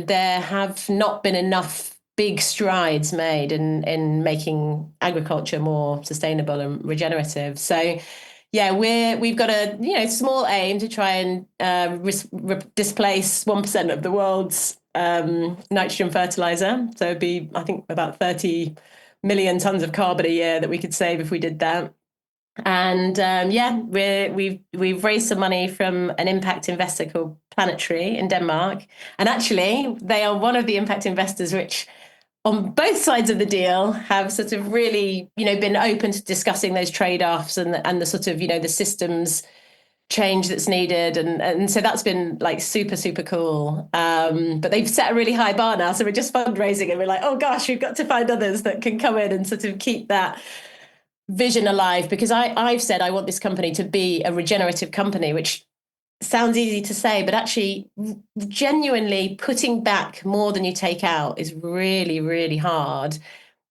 there have not been enough big strides made in making agriculture more sustainable and regenerative. So yeah, we've got a small aim to try and displace 1% of the world's nitrogen fertilizer. So it'd be, I think, about 30 million tons of carbon a year that we could save if we did that. And we've raised some money from an impact investor called Planetary in Denmark. And actually, they are one of the impact investors which, on both sides of the deal, have sort of really, been open to discussing those trade-offs and the sort of, the systems change that's needed. And so that's been like super, super cool. But they've set a really high bar now. So we're just fundraising and we're like, oh gosh, we've got to find others that can come in and sort of keep that vision alive. Because I've said I want this company to be a regenerative company, which sounds easy to say, but actually genuinely putting back more than you take out is really, really hard.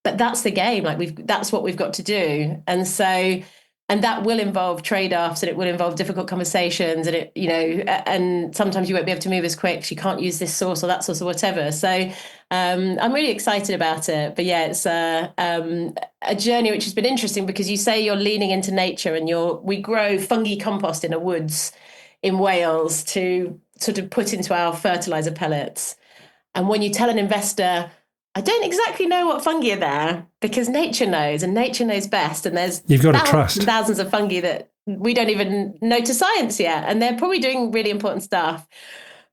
But that's the game. That's what we've got to do. And that will involve trade-offs, and it will involve difficult conversations, and and sometimes you won't be able to move as quick. So you can't use this source or that source or whatever. So I'm really excited about it. But yeah, it's a journey which has been interesting, because you say you're leaning into nature, and we grow fungi compost in the woods in Wales to sort of put into our fertilizer pellets. And when you tell an investor, I don't exactly know what fungi are there, because nature knows, and nature knows best. And there's
You've got to trust
thousands of fungi that we don't even know to science yet. And they're probably doing really important stuff.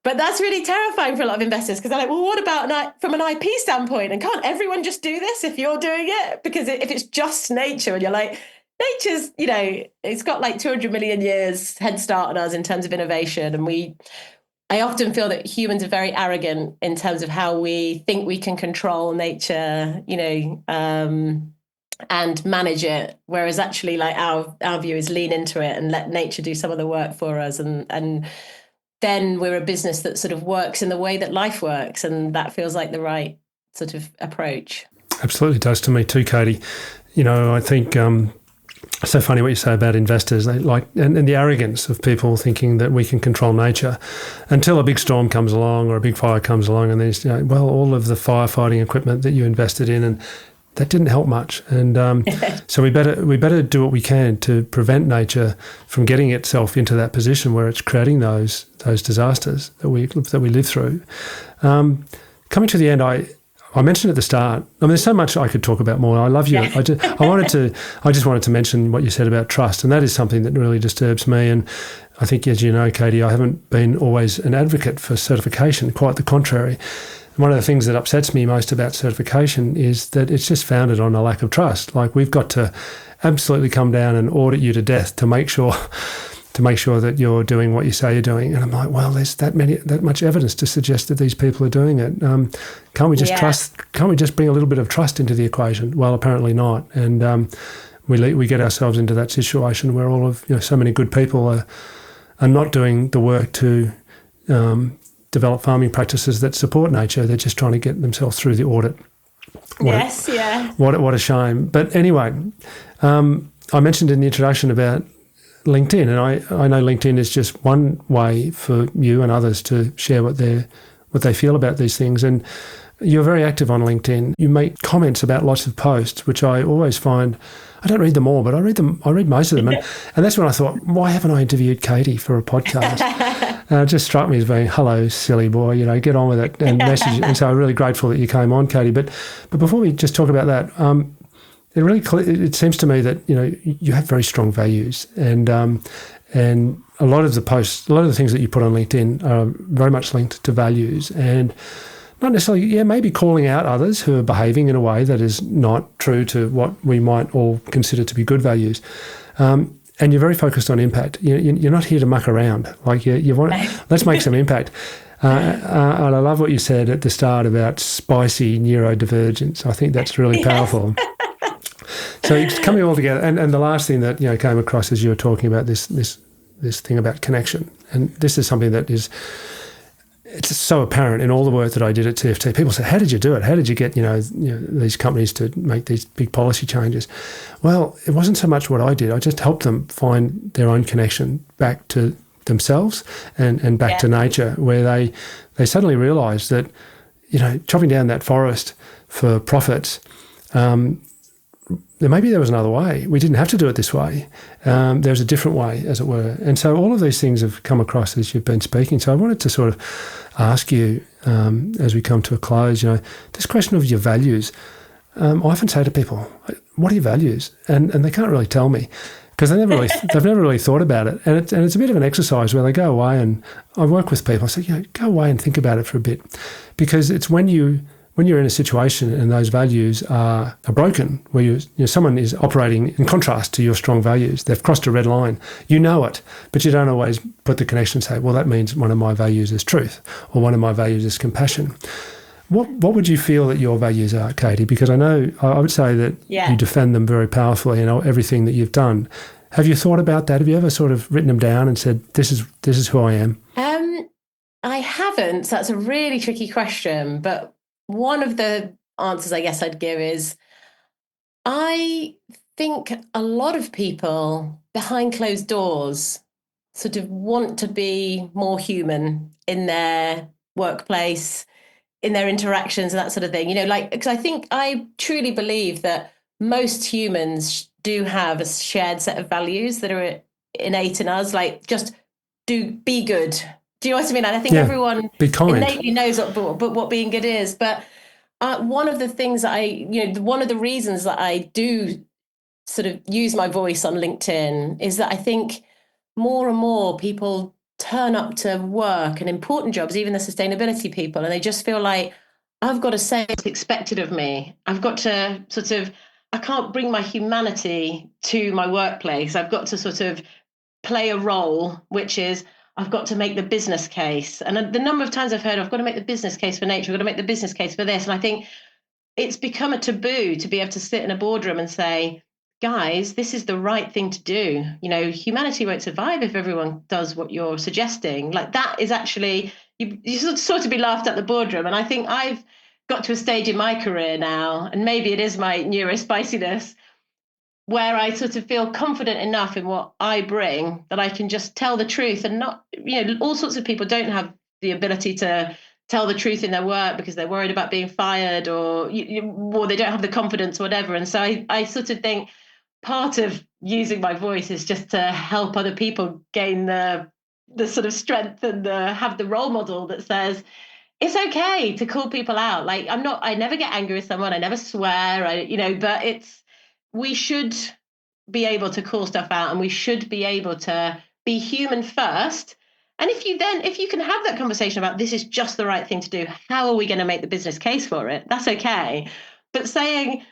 But that's really terrifying for a lot of investors, because they're like, well, what about from an IP standpoint? And can't everyone just do this if you're doing it? Because if it's just nature, and you're like, nature's, it's got like 200 million years head start on us in terms of innovation. And I often feel that humans are very arrogant in terms of how we think we can control nature, and manage it. Whereas actually, like, our view is lean into it and let nature do some of the work for us. And then we're a business that sort of works in the way that life works. And that feels like the right sort of approach.
Absolutely does to me too, Katie. I think it's so funny what you say about investors. They and the arrogance of people thinking that we can control nature, until a big storm comes along or a big fire comes along, and there's all of the firefighting equipment that you invested in, and that didn't help much. And so we better do what we can to prevent nature from getting itself into that position where it's creating those disasters that we live through. Coming to the end, I mentioned at the start, I mean, there's so much I could talk about more. I love you.
Yeah.
I just wanted to mention what you said about trust, and that is something that really disturbs me. And I think, as you know, Katie, I haven't been always an advocate for certification, quite the contrary. One of the things that upsets me most about certification is that it's just founded on a lack of trust. Like, we've got to absolutely come down and audit you to death to make sure that you're doing what you say you're doing. And I'm like, well, there's that much evidence to suggest that these people are doing it. Can't we just trust? Can't we just bring a little bit of trust into the equation? Well, apparently not. And we get ourselves into that situation where all of so many good people are not doing the work to develop farming practices that support nature. They're just trying to get themselves through the audit. What a shame. But anyway, I mentioned in the introduction about LinkedIn, and I know LinkedIn is just one way for you and others to share what they feel about these things. And you're very active on LinkedIn. You make comments about lots of posts, which I always find, I don't read them all, but I read most of them. And that's when I thought, why haven't I interviewed Katie for a podcast? It just struck me as being, hello, silly boy, get on with it and message. And so I'm really grateful that you came on, Katie. But before we just talk about that, it seems to me that you have very strong values, and a lot of the posts, a lot of the things that you put on LinkedIn are very much linked to values, and not necessarily, maybe calling out others who are behaving in a way that is not true to what we might all consider to be good values. And you're very focused on impact. You're not here to muck around. Like you want, let's make some impact. And I love what you said at the start about spicy neurodivergence. I think that's really powerful. So it's coming all together. And the last thing that came across as you were talking about this thing about connection. And this is something that it's so apparent in all the work that I did at TFT. People say, how did you do it? How did you get these companies to make these big policy changes? Well, it wasn't so much what I did. I just helped them find their own connection back to themselves and back to nature, where they suddenly realised that chopping down that forest for profits, maybe there was another way. We didn't have to do it this way. There was a different way, as it were. And so all of these things have come across as you've been speaking. So I wanted to sort of ask you, as we come to a close, this question of your values. I often say to people, what are your values? And they can't really tell me, because they've never really thought about it. And it's a bit of an exercise where they go away, and I work with people. I say, go away and think about it for a bit, because it's when you're in a situation and those values are broken, where someone is operating in contrast to your strong values, they've crossed a red line, you know it, but you don't always put the connection and say, well, that means one of my values is truth, or one of my values is compassion. What would you feel that your values are, Katie? Because I know, I would say that you defend them very powerfully in everything that you've done. Have you thought about that? Have you ever sort of written them down and said, this is who I am?
I haven't. So that's a really tricky question, but one of the answers I guess I'd give is, I think a lot of people behind closed doors sort of want to be more human in their workplace, in their interactions and that sort of thing, because I truly believe that most humans do have a shared set of values that are innate in us, like just be good. Do you know what I mean? And I think everyone innately knows what being good is. But one of the things that one of the reasons that I do sort of use my voice on LinkedIn is that I think more and more people turn up to work and important jobs, even the sustainability people, and they just feel like, I've got to say what's expected of me. I've got to I can't bring my humanity to my workplace. I've got to sort of play a role, which is I've got to make the business case. And the number of times I've heard, I've got to make the business case for nature, I've got to make the business case for this. And I think it's become a taboo to be able to sit in a boardroom and say, guys, this is the right thing to do. Humanity won't survive if everyone does what you're suggesting. Like, that is actually, you sort of be laughed at the boardroom. And I think I've got to a stage in my career now, and maybe it is my neurospiciness, where I sort of feel confident enough in what I bring that I can just tell the truth, and not, all sorts of people don't have the ability to tell the truth in their work because they're worried about being fired, or they don't have the confidence or whatever. And so I sort of think part of using my voice is just to help other people gain the sort of strength and have the role model that says, it's okay to call people out. Like I never get angry with someone. I never swear, but we should be able to call stuff out, and we should be able to be human first. And if you can have that conversation about this is just the right thing to do, how are we going to make the business case for it? That's okay. But saying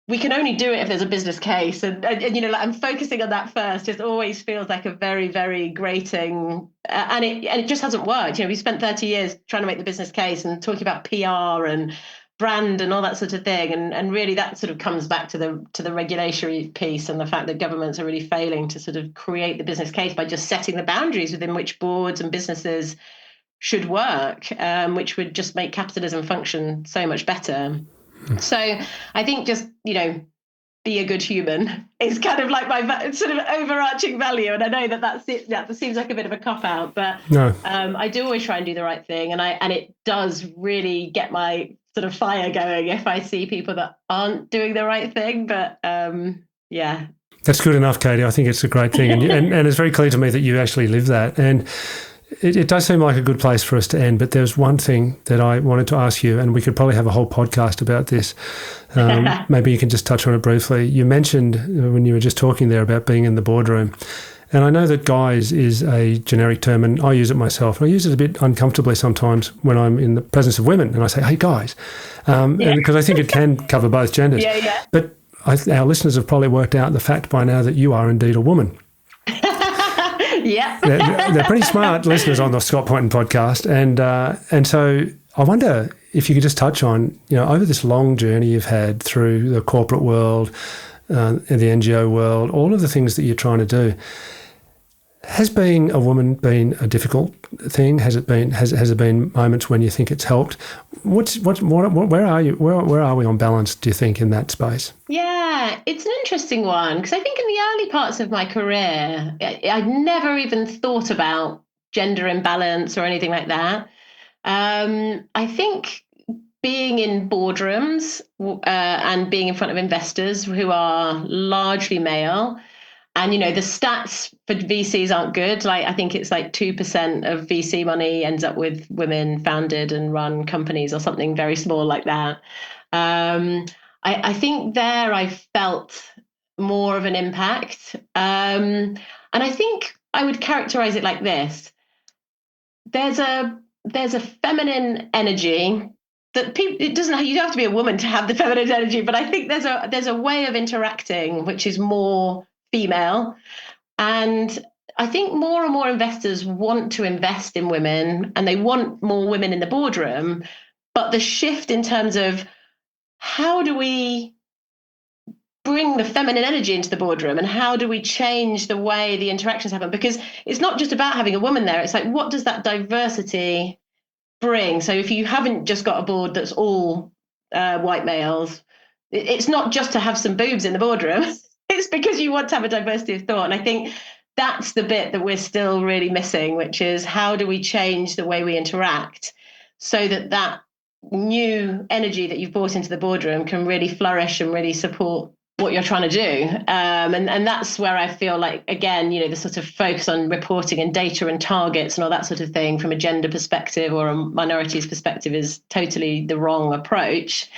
we can only do it if there's a business case, and like, I'm focusing on that first, just always feels like a very, very grating, and it just hasn't worked. We spent 30 years trying to make the business case and talking about PR and brand and all that sort of thing, and really that sort of comes back to the regulatory piece and the fact that governments are really failing to sort of create the business case by just setting the boundaries within which boards and businesses should work, which would just make capitalism function so much better. So I think just, be a good human is kind of like my sort of overarching value. And I know that seems like a bit of a cop out, but no. I do always try and do the right thing. And it does really get my sort of fire going if I see people that aren't doing the right thing. But yeah.
That's good enough, Katie. I think it's a great thing. And it's very clear to me that you actually live that. And it does seem like a good place for us to end, but there's one thing that I wanted to ask you, and we could probably have a whole podcast about this. Maybe you can just touch on it briefly. You mentioned when you were just talking there about being in the boardroom, and I know that guys is a generic term, and I use it myself. And I use it a bit uncomfortably sometimes when I'm in the presence of women, and I say, hey, guys, and because I think it can cover both genders.
Yeah.
But our listeners have probably worked out the fact by now that you are indeed a woman.
Yeah,
they're pretty smart listeners on the Scott Poynton podcast, and so I wonder if you could just touch on, over this long journey you've had through the corporate world, the NGO world, all of the things that you're trying to do. Has being a woman been a difficult thing? Has there been moments when you think it's helped? Where are you? Where are we on balance, do you think, in that space?
Yeah, it's an interesting one, because I think in the early parts of my career, I'd never even thought about gender imbalance or anything like that. I think being in boardrooms and being in front of investors who are largely male, and, the stats for VCs aren't good. Like, I think it's like 2% of VC money ends up with women founded and run companies or something very small like that. I think there I felt more of an impact. And I think I would characterize it like this. There's a feminine energy that people, you don't have to be a woman to have the feminine energy, but I think there's a way of interacting which is more female. And I think more and more investors want to invest in women, and they want more women in the boardroom. But the shift in terms of how do we bring the feminine energy into the boardroom, and how do we change the way the interactions happen? Because it's not just about having a woman there. It's like, what does that diversity bring? So if you haven't just got a board that's all white males, it's not just to have some boobs in the boardroom. It's because you want to have a diversity of thought. And I think that's the bit that we're still really missing, which is how do we change the way we interact so that new energy that you've brought into the boardroom can really flourish and really support what you're trying to do. And that's where I feel like, again, the sort of focus on reporting and data and targets and all that sort of thing from a gender perspective or a minorities perspective is totally the wrong approach,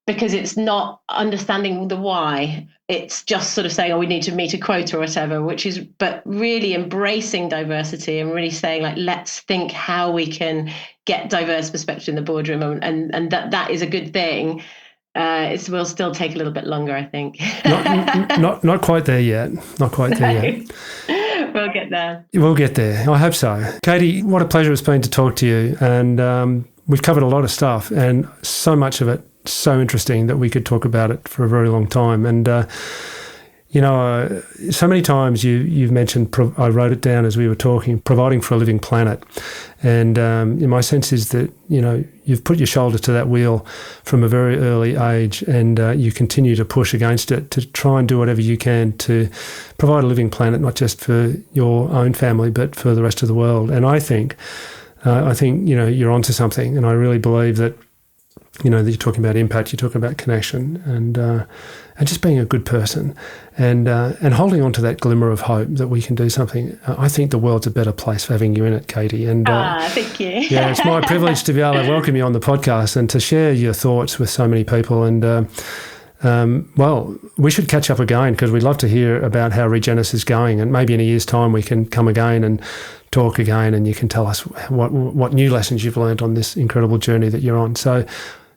because it's not understanding the why. It's just sort of saying, we need to meet a quota or whatever, but really embracing diversity and really saying, like, let's think how we can get diverse perspective in the boardroom, and that is a good thing. It will still take a little bit longer, I think.
Not quite there yet. Not quite there yet.
We'll get there.
We'll get there. I hope so. Katie, what a pleasure it's been to talk to you. And we've covered a lot of stuff, and so much of it so interesting that we could talk about it for a very long time. And, so many times you've mentioned, I wrote it down as we were talking, providing for a living planet. And my sense is that, you've put your shoulder to that wheel from a very early age, and you continue to push against it to try and do whatever you can to provide a living planet, not just for your own family, but for the rest of the world. And I think, you're onto something. And I really believe that You know, you're talking about impact, you're talking about connection, and just being a good person, and holding on to that glimmer of hope that we can do something. I think the world's a better place for having you in it, Katie. And
thank you.
Yeah, it's my privilege to be able to welcome you on the podcast and to share your thoughts with so many people. And well, we should catch up again, because we'd love to hear about how Regenis is going, and maybe in a year's time we can come again and talk again, and you can tell us what new lessons you've learned on this incredible journey that you're on. So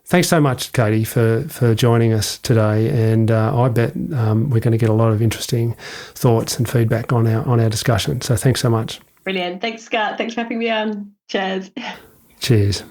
thanks so much, Katie, for joining us today, and I bet we're going to get a lot of interesting thoughts and feedback on our discussion. So thanks so much.
Brilliant. Thanks, Scott. Thanks for having me on. Cheers.
Cheers.